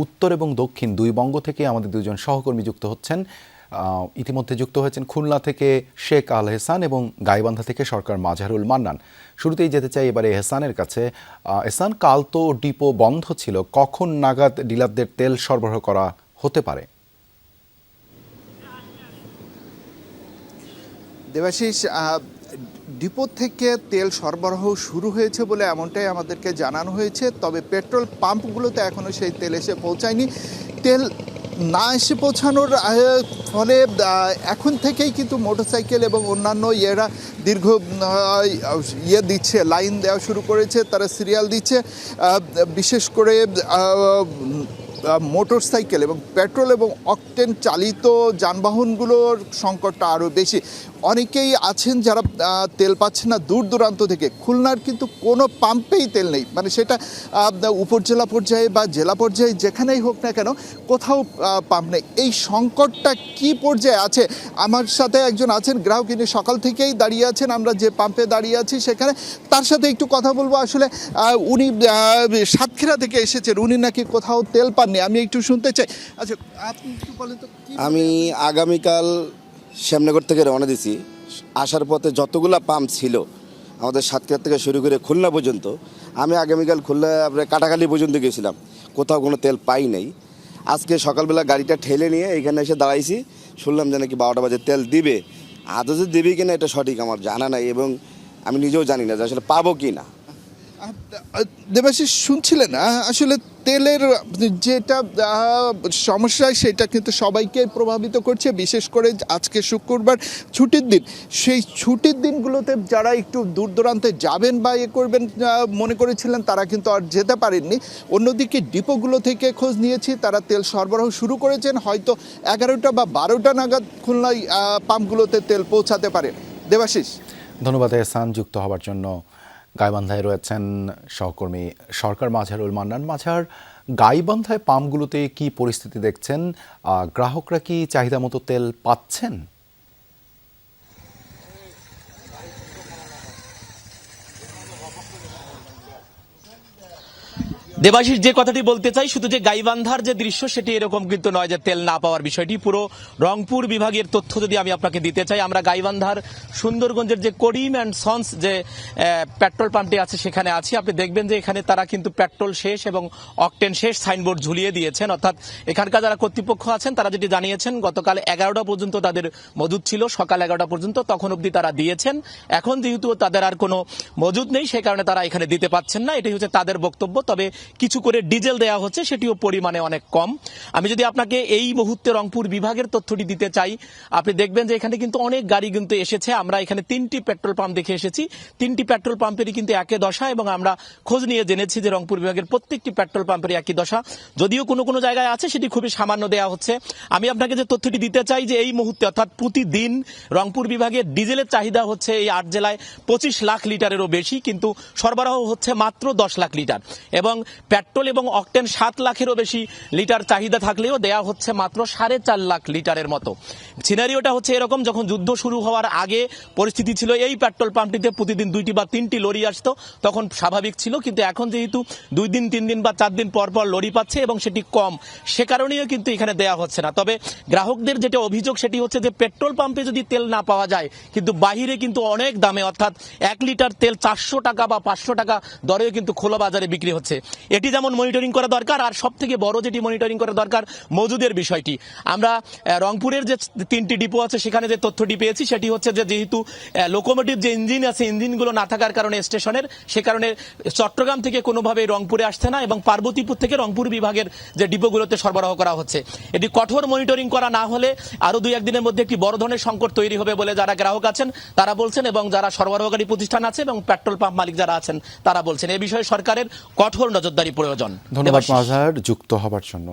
উত্তর এবং দক্ষিণ দুই বঙ্গ থেকে আমাদের দুজন সহকর্মী যুক্ত হচ্ছেন। ইতিমধ্যে যুক্ত হয়েছেন খুলনা থেকে শেখ আল এহসান এবং গাইবান্ধা থেকে সরকার মাজহারুল মান্নান। শুরুতেই যেতে চাই এবারে এহসানের কাছে। এহসান, কাল তো ডিপো বন্ধ ছিল, কখন নাগাদ ডিলারদের তেল সরবরাহ করা হতে পারে? দেবাশিস, ডিপো থেকে তেল সরবরাহ শুরু হয়েছে বলে এমনটাই আমাদেরকে জানানো হয়েছে। তবে পেট্রোল পাম্পগুলোতে এখনও সেই তেল এসে পৌঁছায়নি। তেল না এসে পৌঁছানোর ফলে এখন থেকেই কিন্তু মোটরসাইকেল এবং অন্যান্য দীর্ঘ দিচ্ছে, লাইন দেওয়া শুরু করেছে, তারা সিরিয়াল দিচ্ছে। বিশেষ করে মোটরসাইকেল এবং পেট্রোল এবং অকটেন চালিত যানবাহনগুলোর সংকটটা আরও বেশি। অনেকেই আছেন যারা তেল পাচ্ছেন না দূর দূরান্ত থেকে। খুলনার কিন্তু কোনো পাম্পেই তেল নেই, মানে সেটা উপজেলা পর্যায়ে বা জেলা পর্যায়ে যেখানেই হোক না কেন, কোথাও পাম্প নেই। এই সংকটটা কি পর্যায়ে আছে? আমার সাথে একজন আছেন গ্রাহক, ইনি সকাল থেকেই দাঁড়িয়ে আছেন, আমরা যে পাম্পে দাঁড়িয়ে আছি সেখানে। তার সাথে একটু কথা বলবো। আসলে উনি সাতক্ষীরা থেকে এসেছেন, উনি নাকি কোথাও তেল পাননি। আমি একটু শুনতে চাই। আচ্ছা, আপনি একটু বলেন তো। আমি আগামীকাল শ্যামনগর থেকে রওনা দিছি। আসার পথে যতগুলা পাম্প ছিল আমাদের সাতক্ষীরা থেকে শুরু করে খুলনা পর্যন্ত, আমি আগামীকাল খুলনা আপনার কাটাখালী পর্যন্ত গেছিলাম, কোথাও কোনো তেল পাই নাই। আজকে সকালবেলা গাড়িটা ঠেলে নিয়ে এখানে এসে দাঁড়াইছি, শুনলাম যে নাকি 12টা বাজে তেল দিবে। আদৌ যে দিবে কিনা এটা সঠিক আমার জানা নাই, এবং আমি নিজেও জানি না যে আসলে পাবো কি না। দেবাশিস, শুনছিলেন আসলে তেলের যেটা সমস্যা, সেটা কিন্তু সবাইকে প্রভাবিত করছে। বিশেষ করে আজকে শুক্রবার ছুটির দিন, সেই ছুটির দিনগুলোতে যারা একটু দূর দূরান্তে যাবেন বা করবেন মনে করেছিলেন, তারা কিন্তু আর যেতে পারেননি। অন্যদিকে ডিপোগুলো থেকে খোঁজ নিয়েছি, তারা তেল সরবরাহ শুরু করেছেন। হয়তো 11টা বা 12টা নাগাদ খুলনায় পাম্পগুলোতে তেল পৌঁছাতে পারে। দেবাশিস, ধন্যবাদ এহসান যুক্ত হবার জন্য। গাইবান্ধায় রয়েছেন সহকর্মী সরকার মাজহারুল মান্নান। মাজহার, গাইবান্ধায় পাম্পগুলোতে কি পরিস্থিতি দেখছেন? গ্রাহকরা কি চাহিদা মতো তেল পাচ্ছেন? দেবাশিস, যে কথাটি বলতে চাই, শুধু যে গাইবান্ধার যে দৃশ্য সেটি এরকম কিন্তু নয় যে তেল না পাওয়ার বিষয়টি। পুরো রংপুর বিভাগের তথ্য যদি আমি আপনাকে দিতে চাই, আমরা গাইবান্ধার সুন্দরগঞ্জের যে করিম অ্যান্ড সন্স যে পেট্রোল পাম্পটি আছে সেখানে আছি। আপনি দেখবেন যে এখানে তারা কিন্তু পেট্রোল শেষ এবং অকটেন শেষ সাইনবোর্ড ঝুলিয়ে দিয়েছেন। অর্থাৎ এখানকার যারা কর্তৃপক্ষ আছেন তারা যেটি জানিয়েছেন, গতকাল 11টা পর্যন্ত তাদের মজুদ ছিল, সকাল 11টা পর্যন্ত, তখন অবধি তারা দিয়েছেন। এখন যেহেতু তাদের আর কোনো মজুদ নেই, সেই কারণে তারা এখানে দিতে পারছেন না, এটাই হচ্ছে তাদের বক্তব্য। তবে কিছু করে ডিজেল দেওয়া হচ্ছে, সেটিও পরিমাণে অনেক কম। আমি যদি আপনাকে এই মুহূর্তে রংপুর বিভাগের তথ্যটি দিতে চাই, আপনি দেখবেন যে এখানে কিন্তু অনেক গাড়ি কিন্তু এসেছে। আমরা এখানে 3টি পেট্রোল পাম্প দেখে এসেছি, 3টি পেট্রোল পাম্পেরই কিন্তু একই দশা, এবং আমরা খোঁজ নিয়ে জেনেছি যে রংপুর বিভাগের প্রত্যেকটি পেট্রোল পাম্পেরই একই দশা। যদিও কোনো কোনো জায়গায় আছে সেটি খুবই সামান্য দেওয়া হচ্ছে। আমি আপনাকে যে তথ্যটি দিতে চাই যে এই মুহূর্তে অর্থাৎ প্রতিদিন রংপুর বিভাগের ডিজেলের চাহিদা হচ্ছে এই 8 জেলায় 25 লাখ লিটারেরও বেশি, কিন্তু সরবরাহ হচ্ছে মাত্র 10 লাখ লিটার। এবং পেট্রোল এবং অকটেন 7 লাখেরও বেশি লিটার চাহিদা থাকলেও দেয়া হচ্ছে মাত্র 4.5 লাখ লিটারের মতো। সিনারিওটা হচ্ছে এরকম, যখন যুদ্ধ শুরু হওয়ার আগে পরিস্থিতি ছিল এই পেট্রোল পাম্পটিতে প্রতিদিন 2টি বা 3টি লরি আসতো, তখন স্বাভাবিক ছিল। কিন্তু এখন যেহেতু 2 দিন 3 দিন বা 4 দিন পর পর লরি পাচ্ছে এবং সেটি কম, সে কারণেও কিন্তু এখানে দেয়া হচ্ছে না। তবে গ্রাহকদের যেটা অভিযোগ সেটি হচ্ছে যে পেট্রোল পাম্পে যদি তেল না পাওয়া যায়, কিন্তু বাহিরে কিন্তু অনেক দামে, অর্থাৎ 1 লিটার তেল 400 টাকা বা 500 টাকা দরেও কিন্তু খোলা বাজারে বিক্রি হচ্ছে। এটি যেমন মনিটরিং করা দরকার, আর সব থেকে বড় যেটি মনিটরিং করা দরকার, মজুদের বিষয়টি। আমরা রংপুরের যে 3টি ডিপো আছে সেখানে যে তথ্যটি পেয়েছি সেটি হচ্ছে যে যেহেতু লোকোমোটিভ যে ইঞ্জিন আছে, ইঞ্জিনগুলো না থাকার কারণে স্টেশনের, সে কারণে চট্টগ্রাম থেকে কোনোভাবে রংপুরে আসছে না, এবং পার্বতীপুর থেকে রংপুর বিভাগের যে ডিপোগুলোতে সরবরাহ করা হচ্ছে। এটি কঠোর মনিটরিং করা না হলে আরো 2-1 দিনের মধ্যে একটি বড় ধরনের সংকট তৈরি হবে বলে যারা গ্রাহক আছেন তারা বলছেন, এবং যারা সরবরাহকারী প্রতিষ্ঠান আছে এবং পেট্রোল পাম্প মালিক যারা আছেন তারা বলছেন। এ বিষয়ে সরকারের কঠোর নজরদারি প্রয়োজন। ধন্যবাদ মাজহার যুক্ত হবার জন্য।